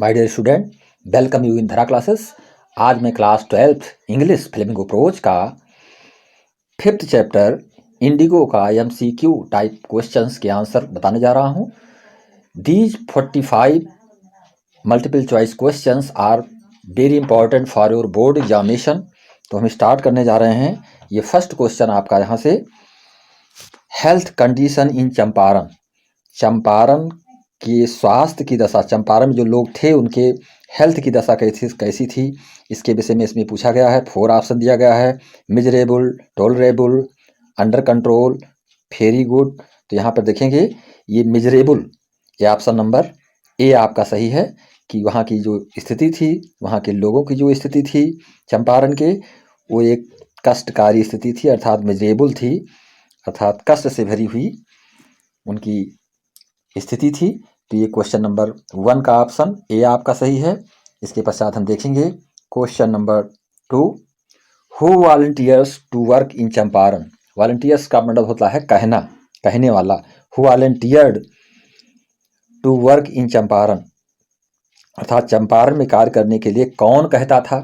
My dear student, welcome you in Dhara classes. आज मैं class 12th English flamingo prose का 5th chapter Indigo का MCQ type questions के answer बताने जा रहा हूं। These 45 multiple choice questions are very important for your board examination. तो हम स्टार्ट करने जा रहे हैं। ये फर्स्ट क्वेश्चन आपका यहाँ से, health condition in Champaran. Champaran की स्वास्थ्य की दशा, चंपारण में जो लोग थे उनके हेल्थ की दशा कैसी थी, इसके विषय में इसमें पूछा गया है। 4 ऑप्शन दिया गया है, miserable, tolerable, under control, very good. तो यहाँ पर देखेंगे ये मिजरेबल, ये ऑप्शन नंबर ए आपका सही है कि वहाँ की जो स्थिति थी, वहाँ के लोगों की जो स्थिति थी चंपारण के, वो एक कष्टकारी स्थिति थी, अर्थात मिजरेबल थी, अर्थात कष्ट से भरी हुई उनकी स्थिति थी। तो ये क्वेश्चन नंबर 1 का ऑप्शन ए आपका सही है। इसके पश्चात हम देखेंगे question number 2, who volunteers to work in Champaran. Volunteers का मतलब होता है कहना, कहने वाला। Who volunteered to work in Champaran, अर्थात चंपारण में कार्य करने के लिए कौन कहता था।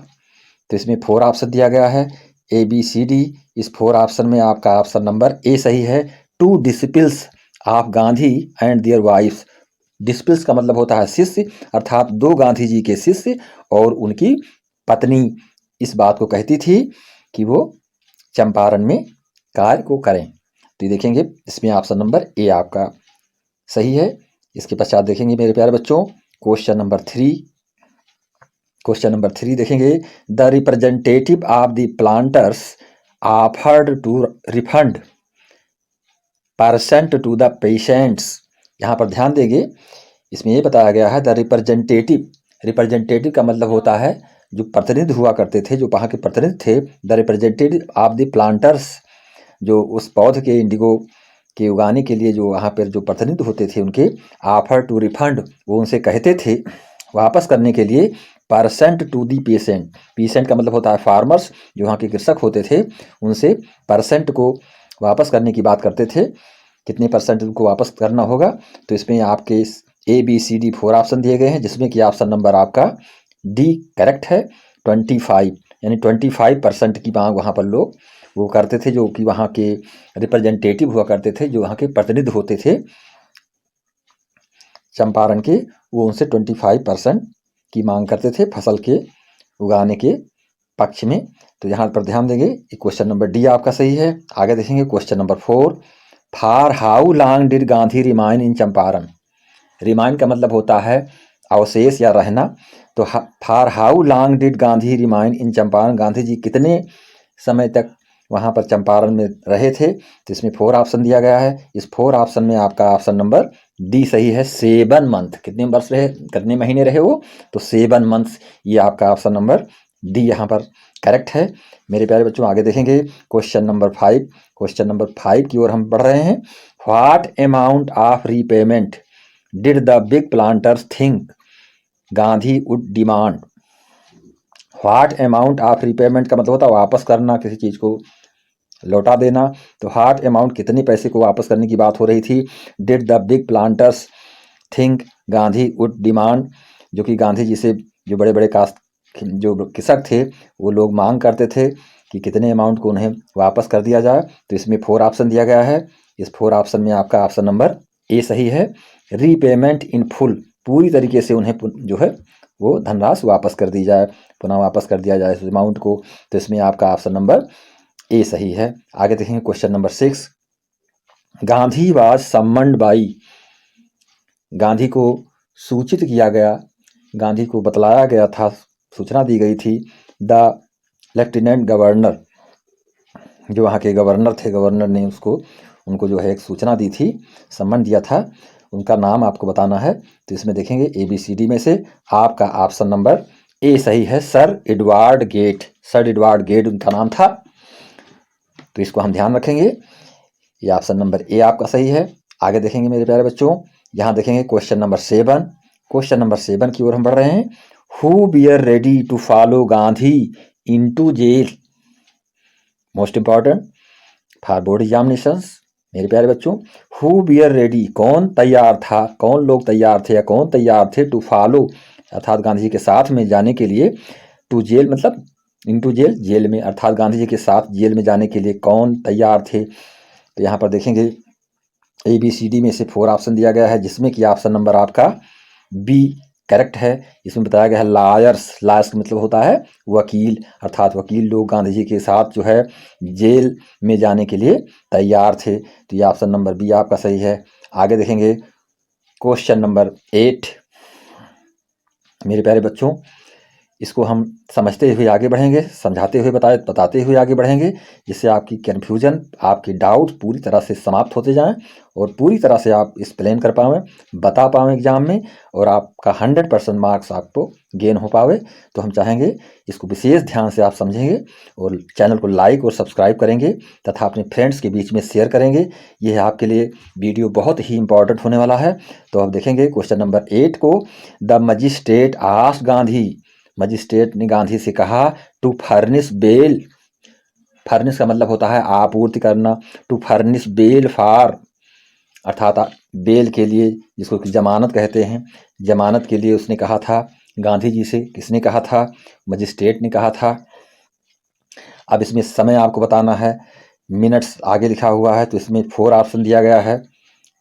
तो इसमें 4 ऑप्शन दिया गया है, ABCD। इस 4 ऑप्शन में आपका ऑप्शन नंबर ए सही है। 2 disciples of Gandhi and their wifes. Disciples का मतलब होता है शिष्य, अर्थात 2 गांधी जी के शिष्य और उनकी पत्नी इस बात को कहती थी कि वो चंपारण में कार्य को करें। तो ये देखेंगे इसमें ऑप्शन नंबर ए आपका सही है। इसके पश्चात देखेंगे मेरे प्यारे बच्चों क्वेश्चन नंबर 3। क्वेश्चन नंबर 3 देखेंगे, the representative of the planters offered to refund percent to the patients. यहाँ पर ध्यान देंगे, इसमें ये बताया गया है द रिप्रेजेंटेटिव। रिप्रेजेंटेटिव का मतलब होता है जो प्रतिनिधि हुआ करते थे, जो वहाँ के प्रतिनिधि थे। The representative of the planters, जो उस पौध के इंडिगो के उगाने के लिए जो वहाँ पर जो प्रतिनिधि होते थे उनके, ऑफर टू रिफंड, वो उनसे कहते थे वापस करने के लिए, percent to the patient. Patient का मतलब होता है फार्मर्स, जो वहाँ के कृषक होते थे, उनसे परसेंट को वापस करने की बात करते थे, कितने परसेंट उनको वापस करना होगा। तो इसमें आपके ABCD 4 ऑप्शन दिए गए हैं, जिसमें कि ऑप्शन नंबर आपका डी करेक्ट है। 25 यानी 25% की मांग वहाँ पर लोग वो करते थे, जो कि वहाँ के रिप्रेजेंटेटिव हुआ करते थे, जो वहाँ के प्रतिनिधि होते थे चंपारण के, वो उनसे 25% की मांग करते थे फसल के उगाने के पक्ष में। तो यहाँ पर ध्यान देंगे, क्वेश्चन नंबर डी आपका सही है। आगे देखेंगे question number 4, for how long did Gandhi remain in Champaran. Remain का मतलब होता है अवशेष या रहना। तो for how long did Gandhi remain in Champaran, Gandhi ji कितने समय तक वहाँ पर चंपारण में रहे थे। तो इसमें 4 ऑप्शन दिया गया है। इस 4 ऑप्शन में आपका ऑप्शन नंबर डी सही है। 7 मंथ, कितने वर्ष रहे, कितने महीने रहे वो, तो 7 मंथ्स, ये आपका ऑप्शन नंबर डी यहाँ पर करेक्ट है। मेरे प्यारे बच्चों आगे देखेंगे क्वेश्चन नंबर 5। क्वेश्चन नंबर 5 की ओर हम बढ़ रहे हैं। What amount of repayment did the big planters think Gandhi would demand. What amount of repayment का मतलब होता है वापस करना, किसी चीज़ को लौटा देना। तो व्हाट अमाउंट, कितने पैसे को वापस करने की बात हो रही थी। Did the big planters think Gandhi would demand, जो कि गांधी जी से जो बड़े बड़े जो कृषक थे वो लोग मांग करते थे कि कितने अमाउंट को उन्हें वापस कर दिया जाए। तो इसमें 4 ऑप्शन दिया गया है। इस 4 ऑप्शन में आपका ऑप्शन नंबर ए सही है। रीपेमेंट इन फुल, पूरी तरीके से उन्हें जो है वो धनराशि वापस कर दी जाए, पुनः वापस कर दिया जाए उस अमाउंट को। तो इसमें आपका ऑप्शन नंबर ए सही है। आगे देखेंगे question number 6, Gandhi was summoned by. Gandhi को सूचित किया गया, गांधी को बतलाया गया था, सूचना दी गई थी द लेफ्टिनेंट गवर्नर, जो वहाँ के गवर्नर थे, गवर्नर ने उनको जो है एक सूचना दी थी, सम्मन दिया था, उनका नाम आपको बताना है। तो इसमें देखेंगे ABCD में से आपका ऑप्शन नंबर ए सही है। Sir Edward Gait, sir Edward Gait उनका नाम था। तो इसको हम ध्यान रखेंगे, ये ऑप्शन नंबर ए आपका सही है। आगे देखेंगे मेरे प्यारे बच्चों, यहाँ देखेंगे क्वेश्चन नंबर 7। क्वेश्चन नंबर 7 की ओर हम बढ़ रहे हैं। Who were ready to follow Gandhi into jail. Most important for board examinations मेरे प्यारे बच्चों। हु बियर रेडी, कौन तैयार था, कौन लोग तैयार थे या कौन तैयार थे, टू फॉलो अर्थात गांधी जी के साथ में जाने के लिए, टू जेल मतलब इनटू जेल, जेल में, अर्थात गांधी जी के साथ जेल में जाने के लिए कौन तैयार थे। तो यहाँ पर देखेंगे ABCD में से 4 ऑप्शन दिया गया है, जिसमें कि ऑप्शन नंबर आपका बी करेक्ट है। इसमें बताया गया है लायर्स, लायर्स का मतलब होता है वकील, अर्थात वकील लोग गांधी जी के साथ जो है जेल में जाने के लिए तैयार थे। तो ये ऑप्शन नंबर बी आपका सही है। आगे देखेंगे क्वेश्चन नंबर 8। मेरे प्यारे बच्चों, इसको हम समझते हुए आगे बढ़ेंगे, समझाते हुए बताते हुए आगे बढ़ेंगे, जिससे आपकी कन्फ्यूजन, आपकी डाउट पूरी तरह से समाप्त होते जाएं और पूरी तरह से आप एक्सप्लेन कर पाएँ, बता पाएँ एग्जाम में, और आपका 100% मार्क्स आपको गेन हो पावे। तो हम चाहेंगे इसको विशेष ध्यान से आप समझेंगे और चैनल को लाइक और सब्सक्राइब करेंगे तथा अपने फ्रेंड्स के बीच में शेयर करेंगे। यह आपके लिए वीडियो बहुत ही इंपॉर्टेंट होने वाला है। तो अब देखेंगे क्वेश्चन नंबर 8 को। The magistrate asked Gandhi, magistrate ने गांधी से कहा टू फर्निश बेल, फर्निश का मतलब होता है आपूर्ति करना, टू फर्निश बेल फॉर, अर्थात बेल के लिए, जिसको कि जमानत कहते हैं, जमानत के लिए उसने कहा था गांधी जी से। किसने कहा था? मजिस्ट्रेट ने कहा था। अब इसमें समय आपको बताना है, मिनट्स आगे लिखा हुआ है, तो इसमें 4 ऑप्शन दिया गया है।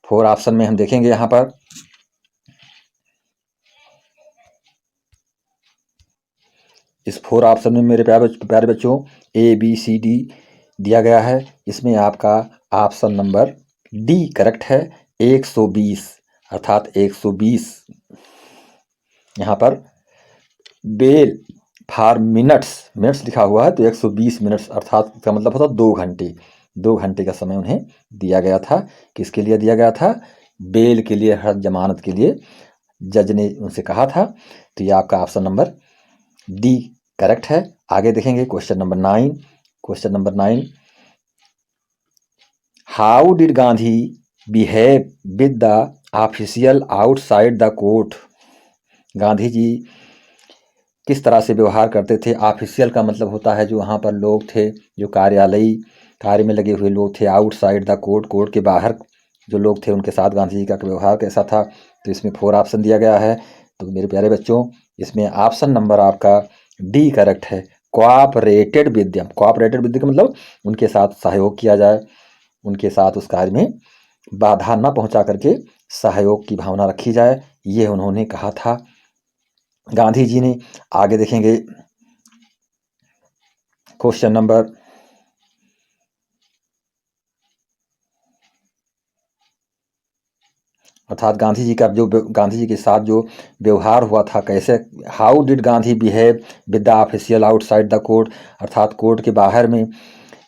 4 ऑप्शन में हम देखेंगे यहाँ पर इस 4 ऑप्शन में मेरे प्यारे बच्चों ABCD दिया गया है। इसमें आपका ऑप्शन नंबर डी करेक्ट है, 120, अर्थात 120। यहाँ पर बेल फॉर मिनट्स, मिनट्स लिखा हुआ है, तो 120 मिनट्स, अर्थात इसका मतलब होता 2 घंटे। 2 घंटे का समय उन्हें दिया गया था। किसके लिए दिया गया था? बेल के लिए, हर जमानत के लिए जज ने उनसे कहा था। तो ये आपका ऑप्शन नंबर डी करेक्ट है। आगे देखेंगे question number 9। Question number 9, how did Gandhi behave with the official outside the court, Gandhi ji किस तरह से व्यवहार करते थे। ऑफिशियल का मतलब होता है जो वहाँ पर लोग थे, जो कार्यालयी कार्य में लगे हुए लोग थे। आउटसाइड द कोर्ट, कोर्ट के बाहर जो लोग थे उनके साथ गांधी जी का व्यवहार कैसा था। तो इसमें 4 ऑप्शन दिया गया है। तो मेरे प्यारे बच्चों, इसमें ऑप्शन नंबर आपका डी करेक्ट है, cooperated with them. Cooperated with का मतलब उनके साथ सहयोग किया जाए, उनके साथ उस कार्य में बाधा न पहुंचा करके सहयोग की भावना रखी जाए, ये उन्होंने कहा था गांधी जी ने। आगे देखेंगे क्वेश्चन नंबर, अर्थात गांधी जी का जो गांधी जी के साथ जो व्यवहार हुआ था कैसे, how did Gandhi behave with the official outside the court, अर्थात कोर्ट के बाहर में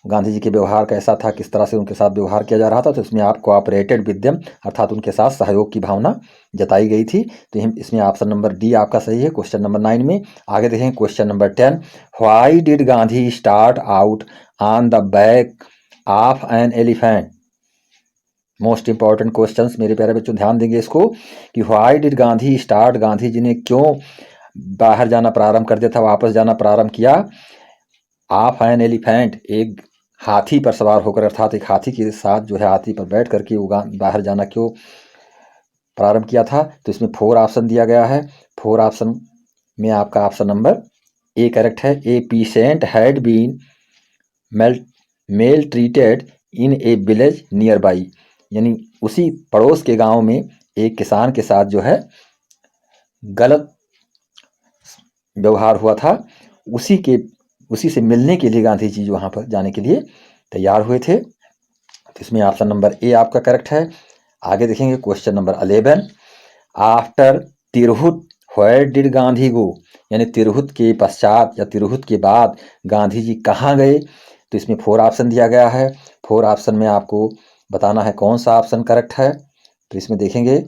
गांधी जी के व्यवहार कैसा था, किस तरह से उनके साथ व्यवहार किया जा रहा था। तो इसमें आप कोऑपरेटेड विद देम, अर्थात उनके साथ सहयोग की भावना जताई गई थी। तो इसमें ऑप्शन नंबर डी आपका सही है क्वेश्चन नंबर 9 में। आगे देखें question number 10, why did Gandhi start out on the back of an elephant. Most important questions मेरे प्यारे बच्चों, ध्यान देंगे इसको कि why did Gandhi start, Gandhi ji ने क्यों बाहर जाना प्रारंभ कर दिया था, वापस जाना प्रारंभ किया ऑफ एन एलिफेंट, एक हाथी पर सवार होकर, अर्थात एक हाथी के साथ जो है हाथी पर बैठ करके बाहर जाना क्यों प्रारंभ किया था। तो इसमें 4 ऑप्शन दिया गया है। 4 ऑप्शन में आपका ऑप्शन नंबर ए करेक्ट है, a patient had been maltreated in a village nearby, यानी उसी पड़ोस के गांव में एक किसान के साथ जो है गलत व्यवहार हुआ था, उसी से मिलने के लिए गांधी जी वहां पर जाने के लिए तैयार हुए थे। तो इसमें ऑप्शन नंबर ए आपका करेक्ट है। आगे देखेंगे question number 11, after Tirhut where did Gandhi go, यानी तिरहुत के पश्चात या तिरहुत के बाद गांधी जी कहाँ गए। तो इसमें 4 ऑप्शन दिया गया है। 4 ऑप्शन में आपको बताना है कौन सा ऑप्शन करेक्ट है। तो इसमें देखेंगे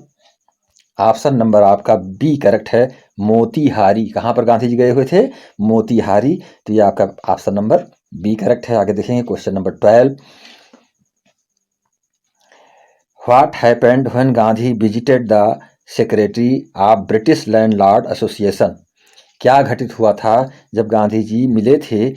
ऑप्शन नंबर आपका बी करेक्ट है, मोतीहारी। कहाँ पर गांधी जी गए हुए थे? मोतीहारी। तो ये आपका ऑप्शन नंबर बी करेक्ट है। आगे देखेंगे question number 12, what happened when Gandhi visited the secretary of British landlord association, क्या घटित हुआ था जब गांधी जी मिले थे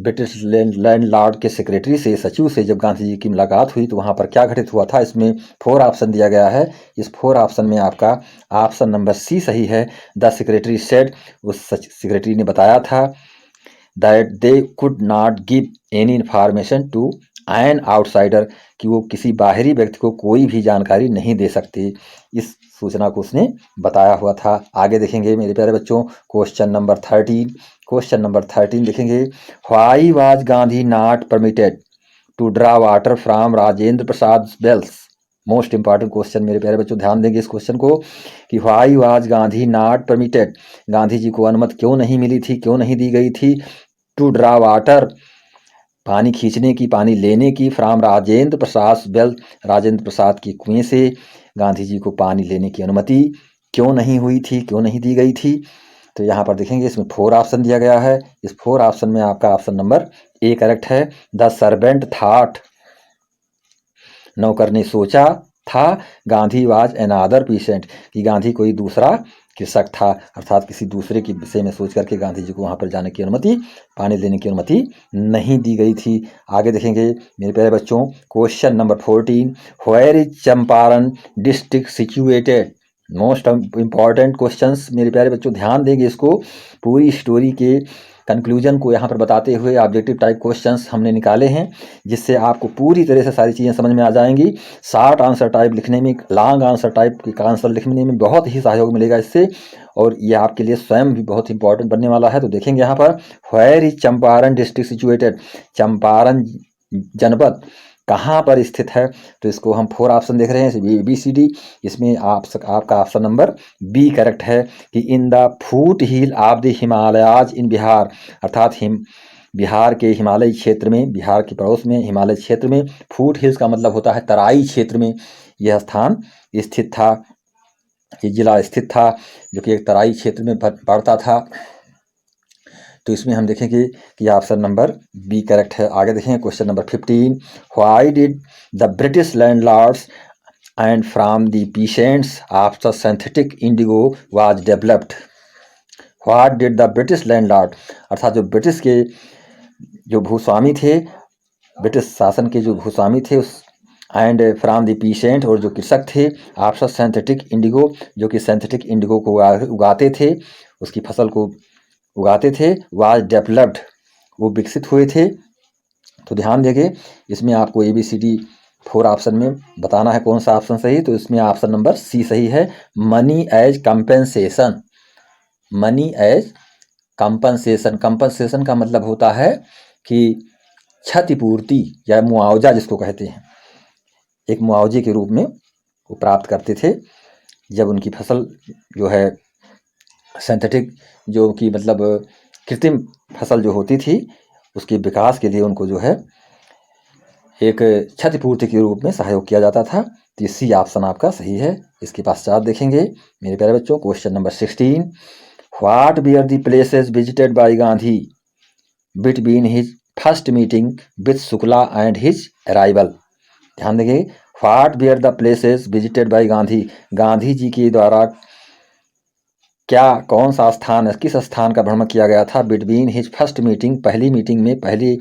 ब्रिटिश लैंडलॉर्ड के सेक्रेटरी से, सचिव से जब गांधी जी की मुलाकात हुई तो वहाँ पर क्या घटित हुआ था, इसमें 4 ऑप्शन दिया गया है। इस 4 ऑप्शन में आपका ऑप्शन नंबर सी सही है। द सेक्रेटरी सेड, उस सेक्रेटरी ने बताया था that they could not give any information to an outsider, कि वो किसी बाहरी व्यक्ति को कोई भी जानकारी नहीं दे सकते। इस सूचना को उसने बताया हुआ था। आगे देखेंगे मेरे प्यारे बच्चों, क्वेश्चन नंबर 13 देखेंगे। Why was Gandhi not permitted to draw water from Rajendra Prasad wells. Most important question मेरे प्यारे बच्चों, ध्यान देंगे इस क्वेश्चन को कि why was Gandhi not permitted, Gandhi ji को अनुमति क्यों नहीं मिली थी, क्यों नहीं दी गई थी, टू ड्रा वाटर, पानी खींचने की, पानी लेने की, फ्रॉम राजेंद्र प्रसाद वेल, राजेंद्र प्रसाद के कुएं से गांधी जी को पानी लेने की अनुमति क्यों नहीं हुई थी, क्यों नहीं दी गई थी। तो यहाँ पर देखेंगे इसमें 4 ऑप्शन दिया गया है। इस 4 ऑप्शन में आपका ऑप्शन नंबर ए करेक्ट है। द सर्वेंट थॉट, नौकर ने सोचा था, गांधी वाज अनदर पेशेंट, कि गांधी कोई दूसरा कृषक था, अर्थात किसी दूसरे के विषय में सोच करके गांधी जी को वहाँ पर जाने की अनुमति, पानी लेने की अनुमति नहीं दी गई थी। आगे देखेंगे मेरे प्यारे बच्चों, question number 14, where is Champaran district situated. Most important questions मेरे प्यारे बच्चों, ध्यान देंगे इसको। पूरी स्टोरी के कंक्लूजन को यहाँ पर बताते हुए ऑब्जेक्टिव टाइप क्वेश्चंस हमने निकाले हैं, जिससे आपको पूरी तरह से सारी चीज़ें समझ में आ जाएंगी। शॉर्ट आंसर टाइप लिखने में, लॉन्ग आंसर टाइप के आंसर लिखने में बहुत ही सहयोग मिलेगा इससे, और ये आपके लिए स्वयं भी बहुत इंपॉर्टेंट बनने वाला है। तो देखेंगे यहाँ पर, where is Champaran district situated, Champaran जनपद कहाँ पर स्थित है। तो इसको हम 4 ऑप्शन देख रहे हैं, ABCD, इसमें आपका ऑप्शन नंबर बी करेक्ट है कि in the foot hill of the Himalayas in Bihar, अर्थात बिहार के हिमालय क्षेत्र में, बिहार के पड़ोस में हिमालय क्षेत्र में, फूट हिल्स का मतलब होता है तराई क्षेत्र में यह स्थान स्थित था, ये जिला स्थित था, जो कि एक तराई क्षेत्र में पड़ता था। तो इसमें हम देखेंगे कि ऑप्शन नंबर बी करेक्ट है। आगे देखेंगे question number 15, why did the British landlords and from the peasants of the synthetic Indigo was developed. What did the British landlord, अर्थात जो ब्रिटिश के जो भूस्वामी थे, ब्रिटिश शासन के जो भूस्वामी थे, उस एंड फ्रॉम द पीसेंट, और जो कृषक थे, ऑफ सिंथेटिक इंडिगो, जो कि सिंथेटिक इंडिगो को उगाते थे, उसकी फसल को उगाते थे, वाज डेवलप्ड, वो विकसित हुए थे। तो ध्यान देंगे इसमें आपको ABCD 4 ऑप्शन में बताना है कौन सा ऑप्शन सही। तो इसमें ऑप्शन नंबर सी सही है, money as compensation. Money as compensation, compensation का मतलब होता है कि क्षतिपूर्ति या मुआवजा जिसको कहते हैं, एक मुआवजे के रूप में वो प्राप्त करते थे जब उनकी फसल जो है सिंथेटिक, जो कि मतलब कृत्रिम फसल जो होती थी, उसके विकास के लिए उनको जो है एक क्षतिपूर्ति के रूप में सहयोग किया जाता था। तो सी ऑप्शन आपका सही है। इसके पश्चात देखेंगे मेरे प्यारे बच्चों question number 16, what were the places visited by Gandhi between his first meeting with Shukla and his arrival. ध्यान देंगे, what were the places visited by Gandhi, Gandhi ji के द्वारा क्या, कौन सा स्थान, किस स्थान का भ्रमण किया गया था, बिटवीन हिज फर्स्ट मीटिंग, पहली मीटिंग में, पहली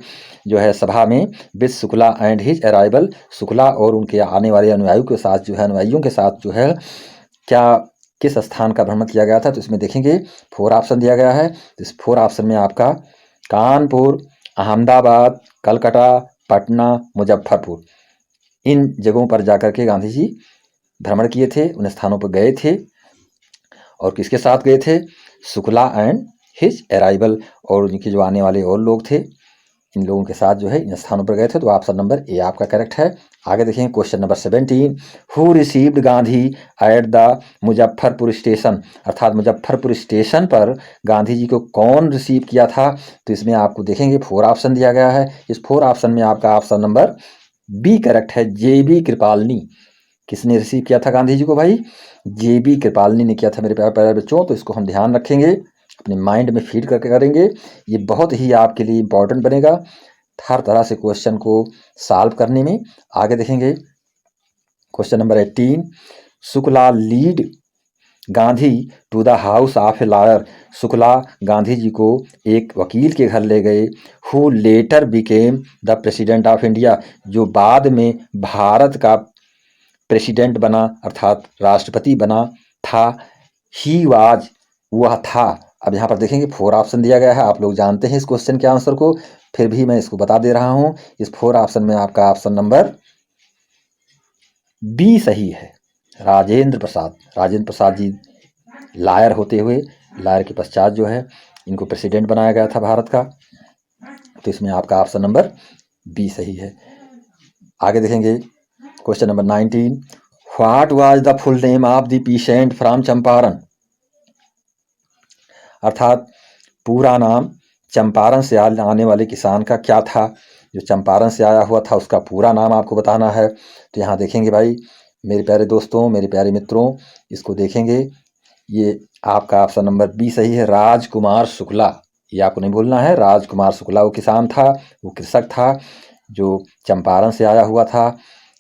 जो है सभा में, with Shukla and his arrival, Shukla और उनके आने वाले अनुयायियों के साथ जो है, अनुयायियों के साथ जो है, क्या किस स्थान का भ्रमण किया गया था। तो इसमें देखेंगे 4 ऑप्शन दिया गया है। तो इस 4 ऑप्शन में आपका कानपुर, अहमदाबाद, कलकत्ता, पटना, मुजफ्फरपुर, इन जगहों पर जाकर के गांधी जी भ्रमण किए थे, उन स्थानों पर गए थे। और किसके साथ गए थे, शुक्ला एंड हिज अराइवल, और उनके जो आने वाले और लोग थे, इन लोगों के साथ जो है इन स्थानों पर गए थे। तो ऑप्शन नंबर ए आपका करेक्ट है। आगे देखेंगे question number 17, who received Gandhi at the Muzaffarpur station, अर्थात मुजफ्फरपुर स्टेशन पर गांधी जी को कौन रिसीव किया था। तो इसमें आपको देखेंगे 4 ऑप्शन दिया गया है। इस 4 ऑप्शन में आपका ऑप्शन नंबर बी करेक्ट है, JB कृपालनी। किसने रिसीव किया था गांधी जी को भाई, JB कृपालनी ने किया था मेरे प्यारे बच्चों। तो इसको हम ध्यान रखेंगे, अपने माइंड में फीड करके करेंगे, ये बहुत ही आपके लिए इम्पोर्टेंट बनेगा हर तरह से क्वेश्चन को सॉल्व करने में। आगे देखेंगे question number 18, Shukla lead Gandhi to the house of a lawyer, Shukla Gandhi ji को एक वकील के घर ले गए। Who later became the president of India, जो बाद में भारत का प्रेसिडेंट बना अर्थात राष्ट्रपति बना था। ही वाज, वह था। अब यहाँ पर देखेंगे 4 ऑप्शन दिया गया है, आप लोग जानते हैं इस क्वेश्चन के आंसर को, फिर भी मैं इसको बता दे रहा हूँ। इस 4 ऑप्शन में आपका ऑप्शन नंबर बी सही है, राजेंद्र प्रसाद। राजेंद्र प्रसाद जी लायर होते हुए, लायर के पश्चात जो है इनको प्रेसिडेंट बनाया गया था भारत का। तो इसमें आपका ऑप्शन नंबर बी सही है। आगे देखेंगे question number 19, what was the full name of the patient from Champaran, अर्थात पूरा नाम चंपारण से आने वाले किसान का क्या था। जो चंपारण से आया हुआ था उसका पूरा नाम आपको बताना है। तो यहाँ देखेंगे भाई मेरे प्यारे दोस्तों, मेरे प्यारे मित्रों, इसको देखेंगे, ये आपका ऑप्शन नंबर बी सही है, राजकुमार शुक्ला। ये आपको नहीं भूलना है, राजकुमार शुक्ला वो किसान था, वो कृषक था जो चंपारण से आया हुआ था।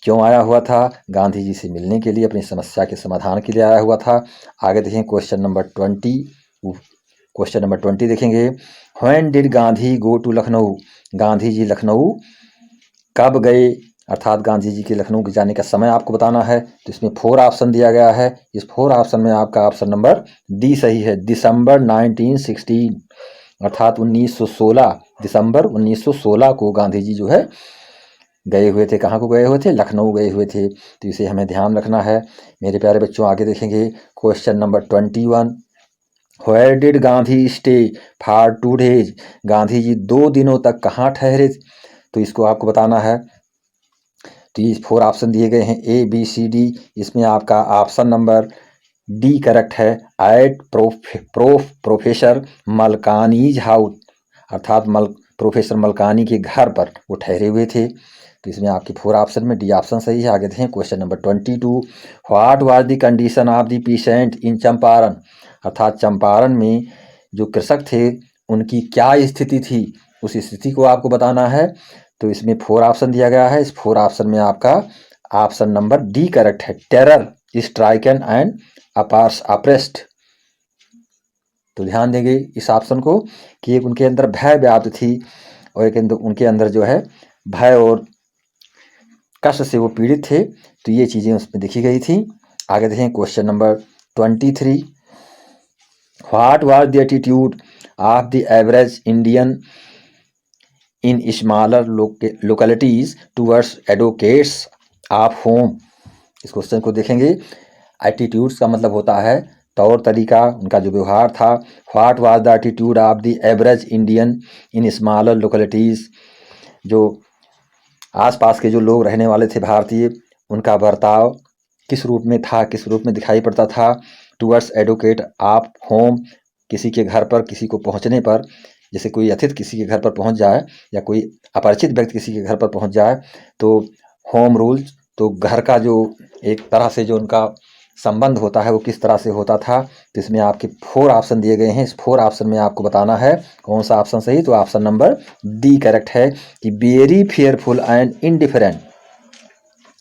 क्यों आया हुआ था? गांधी जी से मिलने के लिए, अपनी समस्या के समाधान के लिए आया हुआ था। आगे देखें क्वेश्चन नंबर 20 देखेंगे, when did Gandhi go to Lucknow, Gandhi ji Lucknow कब गए, अर्थात गांधी जी के लखनऊ के जाने का समय आपको बताना है। तो इसमें 4 ऑप्शन दिया गया है, इस 4 ऑप्शन में आपका ऑप्शन नंबर डी सही है, दिसंबर 1916, अर्थात 1916, दिसंबर 1916 को गांधी जी जो है गए हुए थे। कहाँ को गए हुए थे? लखनऊ गए हुए थे। तो इसे हमें ध्यान रखना है मेरे प्यारे बच्चों। आगे देखेंगे question number 21, where did Gandhi stay for 2 days, Gandhi ji 2 दिनों तक कहाँ ठहरे। तो इसको आपको बताना है। तो ये 4 ऑप्शन दिए गए हैं, ए बी सी डी। इसमें आपका ऑप्शन नंबर डी करेक्ट है, एट प्रोफेसर मलकानीज हाउस, अर्थात प्रोफेसर मलकानी के घर पर वो ठहरे हुए थे। तो इसमें आपके 4 ऑप्शन में डी ऑप्शन सही है। आगे देखें question number 22, what was the condition of the patient in Champaran, अर्थात चंपारण में जो कृषक थे उनकी क्या स्थिति थी, उस स्थिति को आपको बताना है। तो इसमें 4 ऑप्शन दिया गया है, इस 4 ऑप्शन में आपका ऑप्शन नंबर डी करेक्ट है, टेरर स्ट्राइकन एंड अप्रेस्ड। तो ध्यान देंगे इस ऑप्शन को कि एक उनके अंदर भय व्याप्त थी और एक उनके अंदर जो है भय और कष्ट से वो पीड़ित थे। तो ये चीज़ें उसमें दिखी गई थी। आगे देखें question number 23, what was the attitude of the average Indian in smaller localities towards advocates of home. इस क्वेश्चन को देखेंगे, एटीट्यूड्स का मतलब होता है तौर तरीका, उनका जो व्यवहार था। What was the attitude of the average Indian in smaller localities, जो आसपास के जो लोग रहने वाले थे भारतीय, उनका बर्ताव किस रूप में था, किस रूप में दिखाई पड़ता था। टूवर्ड्स एडवोकेट ऑफ होम, किसी के घर पर किसी को पहुंचने पर, जैसे कोई अतिथि किसी के घर पर पहुंच जाए या कोई अपरिचित व्यक्ति किसी के घर पर पहुंच जाए तो होम रूल्स, तो घर का जो एक तरह से जो उनका संबंध होता है वो किस तरह से होता था। तो इसमें आपके 4 ऑप्शन दिए गए हैं, इस 4 ऑप्शन में आपको बताना है कौन सा ऑप्शन सही। तो ऑप्शन नंबर डी करेक्ट है कि वेरी फेयरफुल एंड इनडिफरेंट,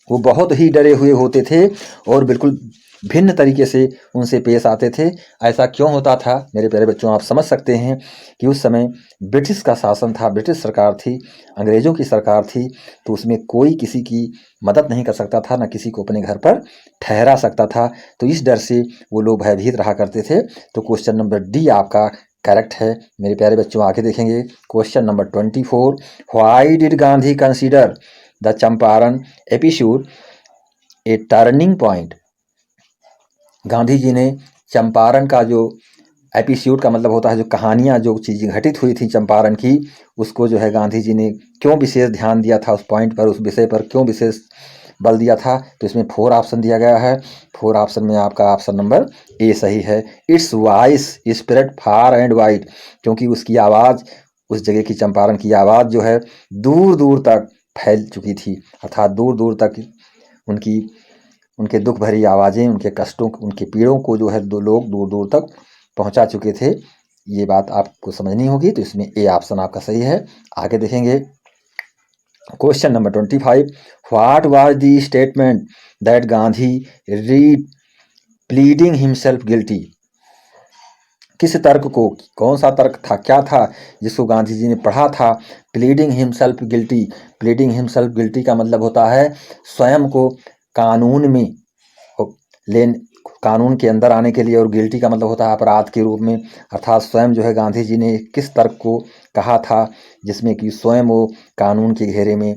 वो बहुत ही डरे हुए होते थे और बिल्कुल भिन्न तरीके से उनसे पेश आते थे। ऐसा क्यों होता था मेरे प्यारे बच्चों? आप समझ सकते हैं कि उस समय ब्रिटिश का शासन था, ब्रिटिश सरकार थी, अंग्रेज़ों की सरकार थी। तो उसमें कोई किसी की मदद नहीं कर सकता था, ना किसी को अपने घर पर ठहरा सकता था। तो इस डर से वो लोग भयभीत रहा करते थे। तो क्वेश्चन नंबर डी आपका करेक्ट है मेरे प्यारे बच्चों। आगे देखेंगे question number 24, why did Gandhi consider the Champaran episode a turning point, Gandhi ji ने चंपारण का जो एपिसोड का मतलब होता है जो कहानियाँ, जो चीज़ें घटित हुई थी चंपारण की, उसको जो है गांधी जी ने क्यों विशेष ध्यान दिया था, उस पॉइंट पर, उस विषय पर क्यों विशेष बल दिया था। तो इसमें 4 ऑप्शन दिया गया है, 4 ऑप्शन में आपका ऑप्शन नंबर ए सही है, it's voice spread far and wide, क्योंकि उसकी आवाज़, उस जगह की चंपारण की आवाज़ जो है दूर दूर तक फैल चुकी थी, अर्थात दूर दूर तक उनके दुख भरी आवाज़ें, उनके कष्टों, उनके पीड़ों को जो है लोग दूर दूर तक पहुंचा चुके थे। ये बात आपको समझनी होगी। तो इसमें ए ऑप्शन आपका सही है। आगे देखेंगे question number 25, what was the statement that Gandhi read pleading himself guilty, किस तर्क को, कौन सा तर्क था, क्या था जिसको गांधी जी ने पढ़ा था? Pleading himself guilty. Pleading himself guilty का मतलब होता है स्वयं को कानून में लेन कानून के अंदर आने के लिए, और गिल्टी का मतलब होता है अपराध के रूप में। अर्थात स्वयं जो है गांधी जी ने किस तर्क को कहा था जिसमें कि स्वयं वो कानून के घेरे में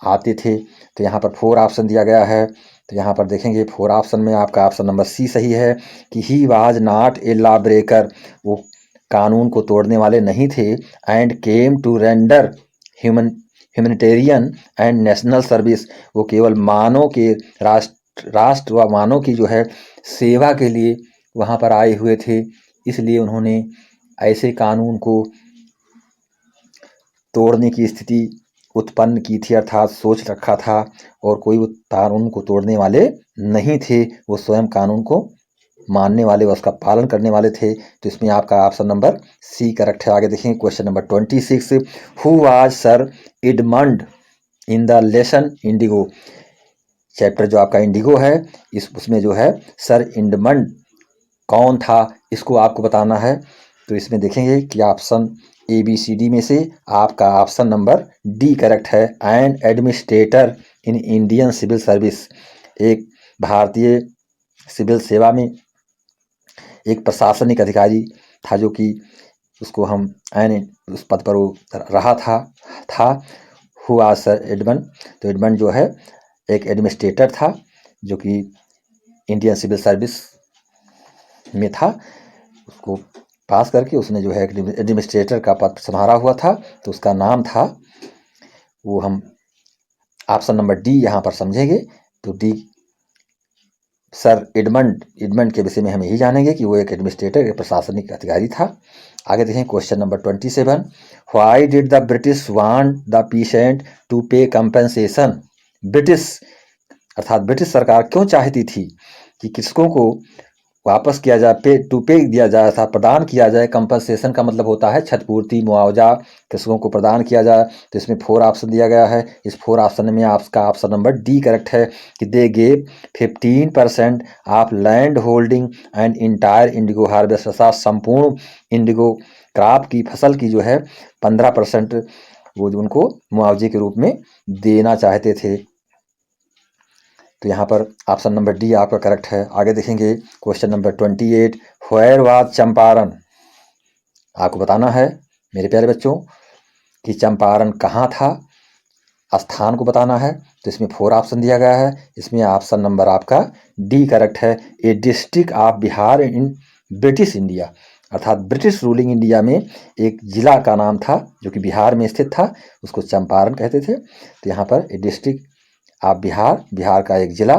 आते थे? तो यहाँ पर 4 ऑप्शन दिया गया है। तो यहाँ पर देखेंगे 4 ऑप्शन में आपका ऑप्शन नंबर सी सही है कि he was not a law breaker, वो कानून को तोड़ने वाले नहीं थे। And came to render humanitarian and national service, वो केवल मानव के राष्ट्र व मानव की जो है सेवा के लिए वहाँ पर आए हुए थे। इसलिए उन्होंने ऐसे कानून को तोड़ने की स्थिति उत्पन्न की थी, अर्थात सोच रखा था, और कोई कानून को तोड़ने वाले नहीं थे। वो स्वयं कानून को मानने वाले व उसका पालन करने वाले थे। तो इसमें आपका ऑप्शन नंबर सी करेक्ट है। आगे देखेंगे question number 26, who was sir Edmund in the lesson Indigo. Chapter जो आपका इंडिगो है उसमें जो है सर एडमंड कौन था, इसको आपको बताना है। तो इसमें देखेंगे कि ऑप्शन ABCD में से आपका ऑप्शन नंबर डी करेक्ट है। And administrator in Indian civil service, एक भारतीय सिविल सेवा में एक प्रशासनिक अधिकारी था जो कि उसको हम उस पद पर वो रहा था हुआ सर एडमंड। तो एडमंड जो है एक एडमिनिस्ट्रेटर था जो कि इंडियन सिविल सर्विस में था। उसको पास करके उसने जो है एडमिनिस्ट्रेटर का पद संभाला हुआ था, तो उसका नाम था, वो हम ऑप्शन नंबर डी यहाँ पर समझेंगे। तो डी सर एडमंड के विषय में हम यही जानेंगे कि वो एक एडमिनिस्ट्रेटर, एक प्रशासनिक अधिकारी था। आगे देखें question number 27, why did the British want the peasant to pay compensation. British अर्थात ब्रिटिश सरकार क्यों चाहती थी कि कृषकों को वापस किया जाए, पे दिया जाए, था प्रदान किया जाए। कंपनसेशन का मतलब होता है क्षतिपूर्ति, मुआवजा कृषकों को प्रदान किया जाए। तो इसमें 4 ऑप्शन दिया गया है। इस 4 ऑप्शन में आपका ऑप्शन नंबर डी करेक्ट है कि they gave 15% of land holding and entire Indigo harvest, अर्थात संपूर्ण इंडिगो क्रॉप की फसल की जो है 15% वो जो उनको मुआवजे के रूप में देना चाहते थे। तो यहाँ पर ऑप्शन नंबर डी आपका करेक्ट है। आगे देखेंगे question number 28, where was Champaran. आपको बताना है मेरे प्यारे बच्चों कि चंपारण कहाँ था, स्थान को बताना है। तो इसमें 4 ऑप्शन दिया गया है। इसमें ऑप्शन नंबर आपका डी करेक्ट है। ए district of Bihar in British India, अर्थात ब्रिटिश रूलिंग इंडिया में एक जिला का नाम था जो कि बिहार में स्थित था, उसको चंपारण कहते थे। तो यहाँ पर ए डिस्ट्रिक्ट आप बिहार का एक जिला।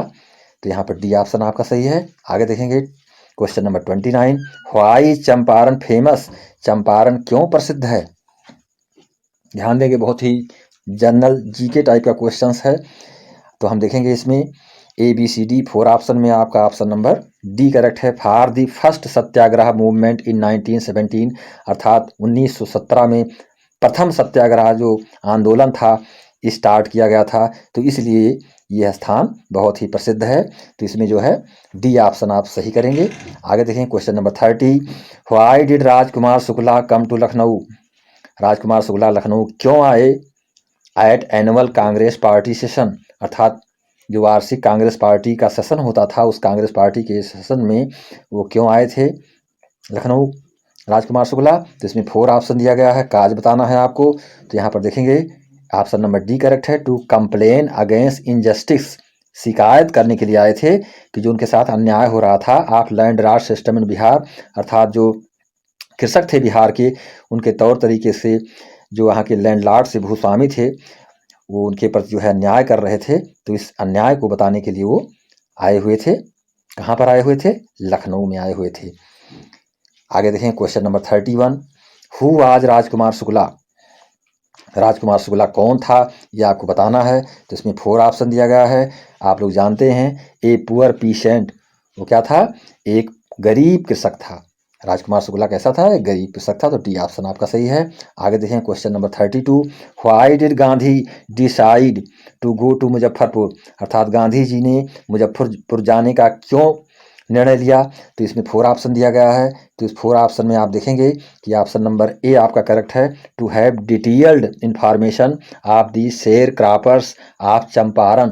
तो यहाँ पर डी ऑप्शन आपका सही है। आगे देखेंगे question number 29, why Champaran famous. Champaran क्यों प्रसिद्ध है? ध्यान देंगे, बहुत ही जनरल जीके टाइप का क्वेश्चंस है। तो हम देखेंगे इसमें ABCD 4 ऑप्शन में आपका ऑप्शन नंबर डी करेक्ट है। For the first Satyagraha movement in 1917, अर्थात 1917 में प्रथम सत्याग्रह जो आंदोलन था स्टार्ट किया गया था, तो इसलिए यह स्थान बहुत ही प्रसिद्ध है। तो इसमें जो है डी ऑप्शन आप सही करेंगे। आगे देखें question number 30, why did Rajkumar Shukla come to Lucknow. Rajkumar Shukla Lucknow क्यों आए at annual Congress party session, अर्थात जो वार्षिक कांग्रेस पार्टी का सेशन होता था, उस कांग्रेस पार्टी के सेशन में वो क्यों आए थे लखनऊ राजकुमार शुक्ला। तो इसमें 4 ऑप्शन दिया गया है, काज बताना है आपको। तो यहाँ पर देखेंगे ऑप्शन नंबर डी करेक्ट है। टू कंप्लेन अगेंस्ट इनजस्टिस, शिकायत करने के लिए आए थे कि जो उनके साथ अन्याय हो रहा था। Of land Raj system in Bihar, अर्थात जो कृषक थे बिहार के, उनके तौर तरीके से जो वहाँ के लैंडलॉर्ड से भूस्वामी थे, वो उनके प्रति जो है अन्याय कर रहे थे। तो इस अन्याय को बताने के लिए वो आए हुए थे। कहाँ पर आए हुए थे? लखनऊ में आए हुए थे। आगे देखें question number 31, who was Rajkumar Shukla. Rajkumar Shukla कौन था, ये आपको बताना है। तो इसमें 4 ऑप्शन दिया गया है। आप लोग जानते हैं ए पुअर पीसेंट, वो क्या था? एक गरीब कृषक था। राजकुमार शुक्ला कैसा था? एक गरीब कृषक था। तो डी ऑप्शन आपका सही है। आगे देखें question number 32, why did Gandhi decide to go to Muzaffarpur, अर्थात गांधी जी ने मुजफ्फरपुर जाने का क्यों निर्णय लिया। तो इसमें 4 ऑप्शन दिया गया है। तो इस 4 ऑप्शन में आप देखेंगे कि ऑप्शन नंबर ए आपका करेक्ट है। To have detailed information of the sharecroppers of Champaran.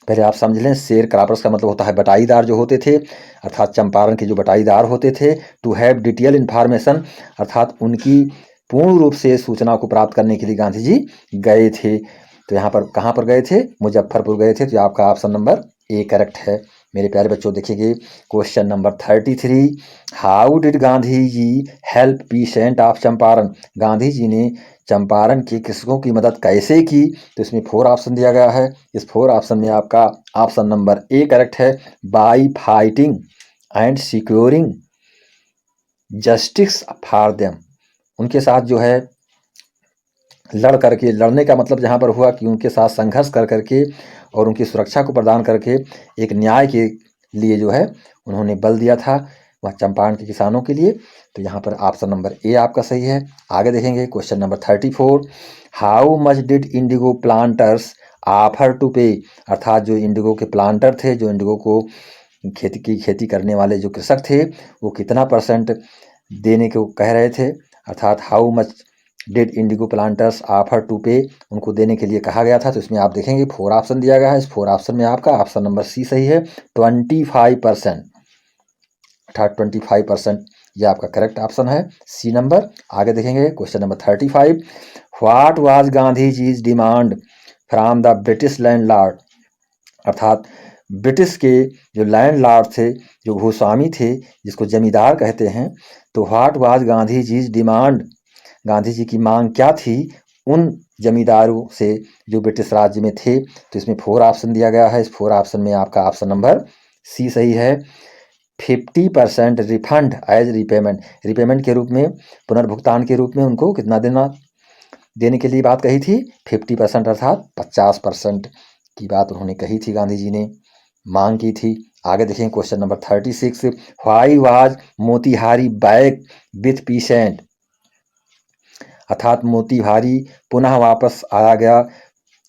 पहले आप समझ लें, शेयर क्रॉपर्स का मतलब होता है बटाईदार जो होते थे, अर्थात चंपारण के जो बटाईदार होते थे। टू हैव डिटेल इन्फॉर्मेशन अर्थात उनकी पूर्ण रूप से सूचना को प्राप्त करने के लिए गांधी जी गए थे। तो यहाँ पर कहाँ पर गए थे? मुजफ्फरपुर गए थे। तो आपका ऑप्शन नंबर ए करेक्ट है। मेरे प्यारे बच्चों देखिए question number 33, how did Gandhi ji help peasant of Champaran. Gandhi ji ने चंपारण के कृषकों की मदद कैसे की? तो इसमें 4 ऑप्शन दिया गया है। इस 4 ऑप्शन में आपका ऑप्शन नंबर ए करेक्ट है। Bye fighting and securing justice for them. उनके साथ जो है लड़ करके, लड़ने का मतलब जहाँ पर हुआ कि उनके साथ संघर्ष कर करके और उनकी सुरक्षा को प्रदान करके एक न्याय के लिए जो है उन्होंने बल दिया था वह चंपारण के किसानों के लिए। तो यहाँ पर ऑप्शन नंबर ए आपका सही है। आगे देखेंगे question number 34, how much did indigo planters offer to pay. अर्थात जो इंडिगो के प्लांटर थे, जो इंडिगो को खेती करने वाले जो कृषक थे, वो कितना % देने को कह रहे थे। अर्थात how much did indigo planters offer to pay, उनको देने के लिए कहा गया था। तो इसमें आप देखेंगे 4 ऑप्शन दिया गया है। इस 4 ऑप्शन में आपका ऑप्शन नंबर सी सही है, 25%। अर्थात 25% ये आपका करेक्ट ऑप्शन है, सी नंबर। आगे देखेंगे question number 35, what was Gandhi ji's demand from the British landlord. अर्थात ब्रिटिश के जो लैंडलॉर्ड थे, जो भूस्वामी थे, जिसको जमींदार कहते हैं, तो what was Gandhi ji's demand, Gandhi ji की मांग क्या थी उन जमींदारों से जो ब्रिटिश राज्य में थे। तो इसमें 4 ऑप्शन दिया गया है। इस 4 ऑप्शन में आपका ऑप्शन नंबर सी सही है, 50% रिफंड एज रिपेमेंट। रिपेमेंट के रूप में, पुनर्भुगतान के रूप में उनको कितना देने के लिए बात कही थी? 50% अर्थात 50% की बात उन्होंने कही थी, गांधी जी ने मांग की थी। आगे देखें question number 36, why was Motihari back with pheasant. अर्थात मोतिहारी पुनः वापस आया गया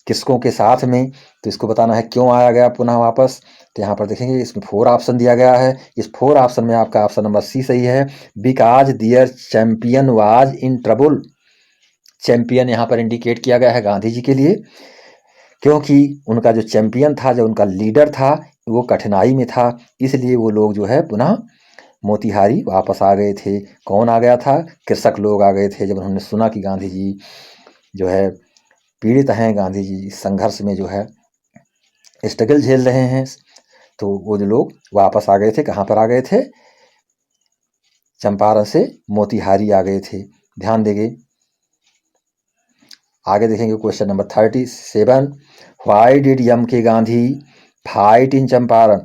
किसकों के साथ में। तो इसको बताना है क्यों आया गया पुनः वापस। तो यहाँ पर देखेंगे इसमें 4 ऑप्शन दिया गया है। इस 4 ऑप्शन में आपका ऑप्शन नंबर सी सही है, because their champion was in trouble. Champion यहाँ पर इंडिकेट किया गया है गांधी जी के लिए, क्योंकि उनका जो चैंपियन था, जो उनका लीडर था, वो कठिनाई में था, इसलिए वो लोग जो है पुनः मोतिहारी वापस आ गए थे। कौन आ गया था? कृषक लोग आ गए थे। जब उन्होंने सुना कि गांधी जी जो है पीड़ित हैं, गांधी जी संघर्ष में जो है स्ट्रगल झेल रहे हैं, तो वो जो लोग वापस आ गए थे। कहाँ पर आ गए थे? चंपारण से मोतिहारी आ गए थे। ध्यान देंगे। आगे देखेंगे question number 37, why did M K Gandhi fight in Champaran.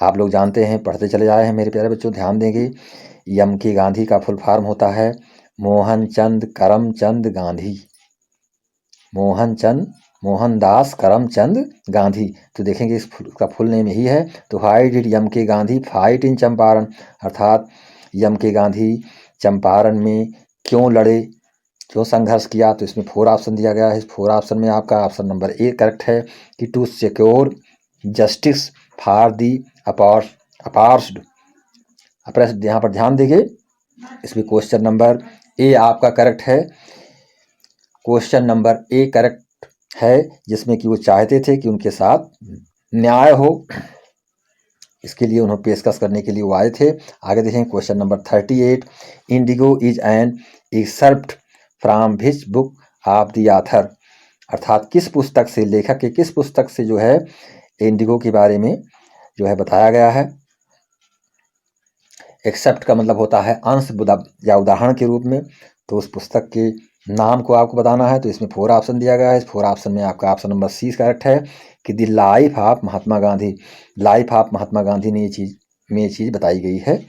आप लोग जानते हैं, पढ़ते चले आए हैं मेरे प्यारे बच्चों। ध्यान देंगे, एम के गांधी का फुल फॉर्म होता है मोहनचंद करमचंद गांधी, मोहनदास करमचंद गांधी। तो देखेंगे इसका फुल नेम यही है। तो why did M K Gandhi fight in Champaran, अर्थात एम के गांधी चंपारण में क्यों लड़े, क्यों संघर्ष किया। तो इसमें 4 ऑप्शन दिया गया है। इस 4 ऑप्शन में आपका ऑप्शन नंबर ए करेक्ट है कि to secure justice for the oppressed. यहाँ पर ध्यान देंगे, इसमें क्वेश्चन नंबर ए आपका करेक्ट है। क्वेश्चन नंबर ए करेक्ट है, जिसमें कि वो चाहते थे कि उनके साथ न्याय हो, इसके लिए उन्हें पेशकश करने के लिए वो आए थे। आगे देखें question number 38, Indigo is an excerpt from which book of the author. अर्थात किस पुस्तक से, लेखक के किस पुस्तक से जो है इंडिगो के बारे में जो है बताया गया है। एक्सेप्ट का मतलब होता है अंश या उदाहरण के रूप में। तो उस पुस्तक के नाम को आपको बताना है। तो इसमें 4 ऑप्शन दिया गया है। इस 4 ऑप्शन में आपका ऑप्शन नंबर सी करेक्ट है कि the life of Mahatma Gandhi. Life of Mahatma Gandhi ने ये चीज़ बताई गई है।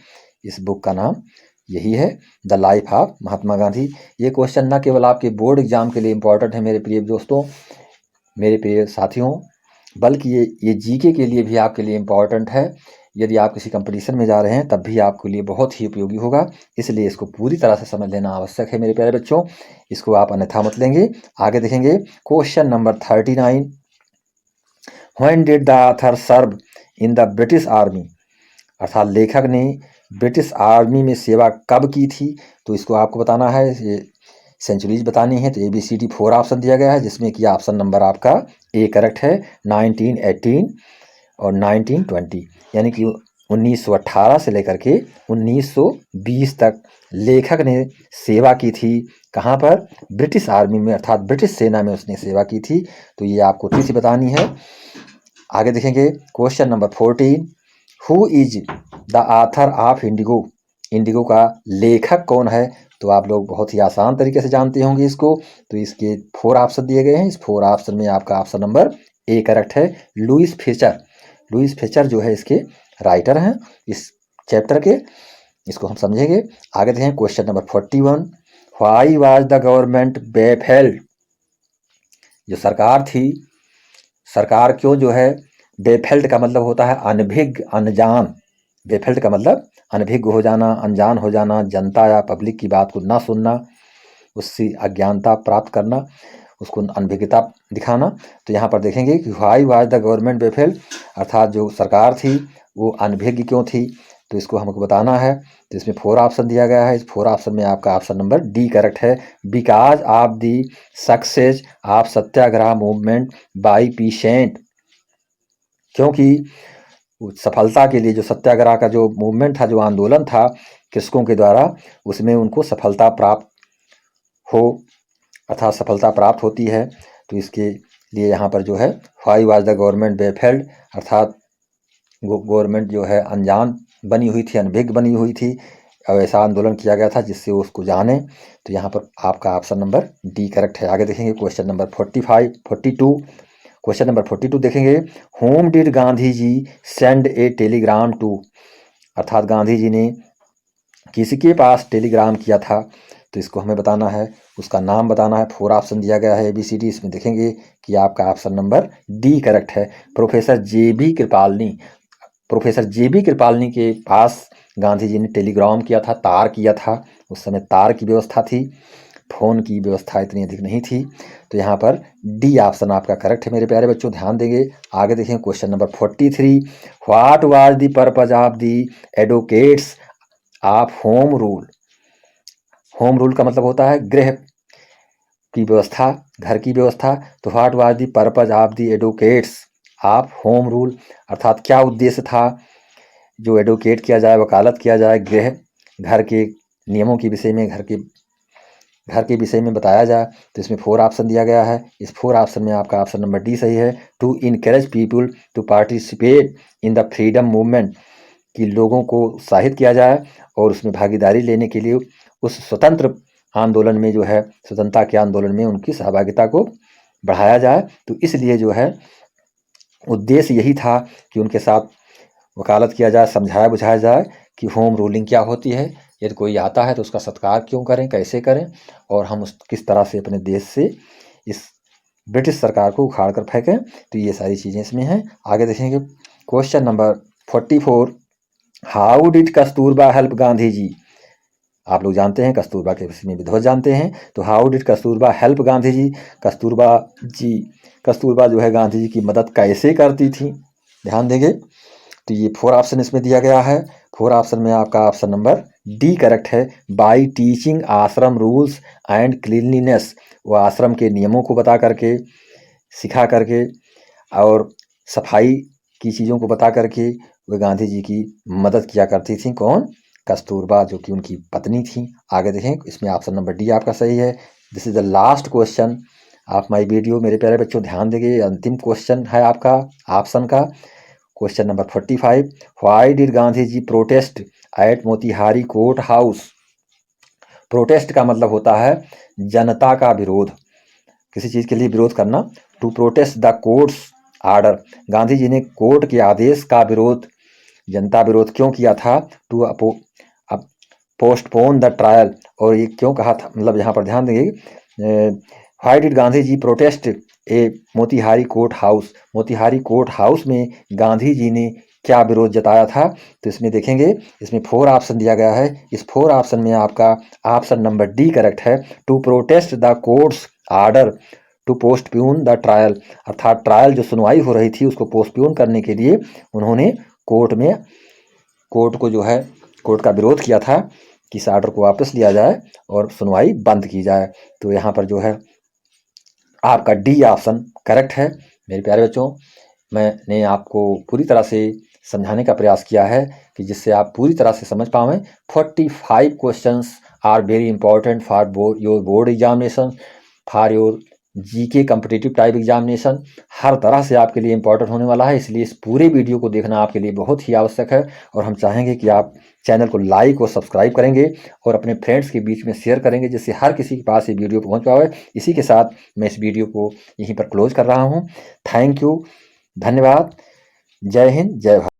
इस बुक का नाम यही है, the life of Mahatma Gandhi. ये क्वेश्चन न केवल आपके बोर्ड एग्जाम के लिए इम्पोर्टेंट है मेरे प्रिय दोस्तों, मेरे प्रिय साथियों, बल्कि ये जीके के लिए भी आपके लिए इम्पोर्टेंट है। यदि आप किसी कंपटीशन में जा रहे हैं तब भी आपके लिए बहुत ही उपयोगी होगा, इसलिए इसको पूरी तरह से समझ लेना आवश्यक है मेरे प्यारे बच्चों। इसको आप अन्यथा मत लेंगे। आगे देखेंगे question number 39, when did the author serve in the British army, अर्थात लेखक ने ब्रिटिश आर्मी में सेवा कब की थी, तो इसको आपको बताना है, ये सेंचुरीज बतानी है। तो ABCD 4 ऑप्शन दिया गया है, जिसमें कि ऑप्शन नंबर आपका ए करेक्ट है, 1918 और 1920, यानी कि 1918 से लेकर के 1920 तक लेखक ने सेवा की थी। कहाँ पर? ब्रिटिश आर्मी में, अर्थात ब्रिटिश सेना में उसने सेवा की थी। तो ये आपको तीसरी बतानी है। आगे देखेंगे question number 14, who is the author of Indigo, Indigo का लेखक कौन है? तो आप लोग बहुत ही आसान तरीके से जानते होंगे इसको। तो इसके 4 ऑप्शन दिए गए हैं, इस 4 ऑप्शन में आपका ऑप्शन नंबर ए करेक्ट है, लुईस फेचर। लुईस फेचर जो है इसके राइटर हैं इस चैप्टर के, इसको हम समझेंगे। आगे देखें question number 41, why was the government baffled, जो सरकार थी, सरकार क्यों जो है, बेफेल्ड का मतलब होता है अनभिज्ञ, अनजान। बेफेल्ड का मतलब अनभिज्ञ हो जाना, अनजान हो जाना, जनता या पब्लिक की बात को ना सुनना, उससे अज्ञानता प्राप्त करना, उसको अनभिज्ञता दिखाना। तो यहाँ पर देखेंगे कि व्हाई वाज द गवर्नमेंट बेफेल्ड, अर्थात जो सरकार थी वो अनभिज्ञ क्यों थी, तो इसको हमको बताना है। तो इसमें 4 ऑप्शन दिया गया है, इस 4 ऑप्शन में आपका ऑप्शन नंबर डी करेक्ट है, because of the success of Satyagraha movement by pheasant, क्योंकि सफलता के लिए जो सत्याग्रह का जो मूवमेंट था, जो आंदोलन था कृषकों के द्वारा, उसमें उनको सफलता प्राप्त हो, अर्थात सफलता प्राप्त होती है। तो इसके लिए यहाँ पर जो है व्हाई वाज द गवर्नमेंट बेफेल्ड, अर्थात गवर्नमेंट जो है अनजान बनी हुई थी, अनभिज्ञ बनी हुई थी, और ऐसा आंदोलन किया गया था जिससे वो उसको जाने। तो यहाँ पर आपका ऑप्शन नंबर डी करेक्ट है। आगे देखेंगे क्वेश्चन नंबर 42, क्वेश्चन नंबर 42 देखेंगे, whom did Gandhi ji send a telegram to, अर्थात गांधी जी ने किसके पास टेलीग्राम किया था, तो इसको हमें बताना है, उसका नाम बताना है। 4 ऑप्शन दिया गया है ABCD, इसमें देखेंगे कि आपका ऑप्शन नंबर डी करेक्ट है, प्रोफेसर JB कृपालनी। प्रोफेसर JB कृपालनी के पास गांधी जी ने टेलीग्राम किया था, तार किया था। उस समय तार की व्यवस्था थी, फ़ोन की व्यवस्था इतनी अधिक नहीं थी। तो यहाँ पर डी ऑप्शन आपका करेक्ट है मेरे प्यारे बच्चों, ध्यान देंगे। आगे देखें question number 43, what was the purpose of the advocates of home rule. Home rule का मतलब होता है गृह की व्यवस्था, घर की व्यवस्था। तो what was the purpose of the advocates of home rule, अर्थात क्या उद्देश्य था जो एडवोकेट किया जाए, वकालत किया जाए, गृह घर के नियमों के विषय में, घर के विषय में बताया जाए। तो इसमें 4 ऑप्शन दिया गया है, इस 4 ऑप्शन में आपका ऑप्शन नंबर डी सही है, to encourage people to participate in the freedom movement, कि लोगों को उत्साहित किया जाए और उसमें भागीदारी लेने के लिए उस स्वतंत्र आंदोलन में जो है, स्वतंत्रता के आंदोलन में उनकी सहभागिता को बढ़ाया जाए। तो इसलिए जो है उद्देश्य यही था कि उनके साथ वकालत किया जाए, समझाया बुझाया जाए कि होम रूलिंग क्या होती है, यदि कोई आता है तो उसका सत्कार क्यों करें, कैसे करें, और हम उस किस तरह से अपने देश से इस ब्रिटिश सरकार को उखाड़ कर फेंकें। तो ये सारी चीज़ें इसमें हैं। आगे देखेंगे question number 44, how did Kasturba help Gandhi ji. आप लोग जानते हैं कस्तूरबा के विषय में विधिवत जानते हैं। तो how did Kasturba help Gandhi ji, Kasturba जो है गांधी जी की मदद कैसे करती थी, ध्यान देंगे। तो ये 4 ऑप्शन इसमें दिया गया है, 4 ऑप्शन में आपका ऑप्शन नंबर डी करेक्ट है, बाई टीचिंग आश्रम रूल्स एंड क्लीनलीनेस, वो आश्रम के नियमों को बता करके, सिखा करके और सफाई की चीज़ों को बता करके वे गांधी जी की मदद किया करती थी। कौन? कस्तूरबा, जो कि उनकी पत्नी थी। आगे देखें, इसमें ऑप्शन नंबर डी आपका सही है। This is the last question of my video. मेरे प्यारे बच्चों ध्यान देंगे, अंतिम क्वेश्चन है आपका ऑप्शन का, question number 45, why did Gandhi ji protest at Motihari court house. Protest का मतलब होता है जनता का विरोध, किसी चीज़ के लिए विरोध करना। To protest the courts order, Gandhi ji ने कोर्ट के आदेश का विरोध, जनता विरोध क्यों किया था। टू पोस्टपोन द ट्रायल, और ये क्यों कहा था, मतलब यहाँ पर ध्यान देंगे, why did Gandhi ji protest a Motihari court house, Motihari court house में गांधी जी ने क्या विरोध जताया था। तो इसमें देखेंगे, इसमें 4 ऑप्शन दिया गया है, इस 4 ऑप्शन में आपका ऑप्शन नंबर डी करेक्ट है, to protest the courts order to postpone the trial, अर्थात ट्रायल जो सुनवाई हो रही थी उसको पोस्टपोन करने के लिए उन्होंने कोर्ट को जो है कोर्ट का विरोध किया था कि इस आर्डर को वापस लिया जाए और सुनवाई बंद की जाए। तो यहाँ पर जो है आपका डी ऑप्शन करेक्ट है। मेरे प्यारे बच्चों, मैंने आपको पूरी तरह से समझाने का प्रयास किया है कि जिससे आप पूरी तरह से समझ पाएं। 45 questions are very important for your board examination, for your GK competitive type examination. हर तरह से आपके लिए इंपॉर्टेंट होने वाला है, इसलिए इस पूरे वीडियो को देखना आपके लिए बहुत ही आवश्यक है। और हम चाहेंगे कि आप चैनल को लाइक और सब्सक्राइब करेंगे और अपने फ्रेंड्स के बीच में शेयर करेंगे, जिससे हर किसी के पास ये वीडियो पहुंच पाए। इसी के साथ मैं इस वीडियो को यहीं पर क्लोज कर रहा हूँ। थैंक यू, धन्यवाद, जय हिंद, जय भारत।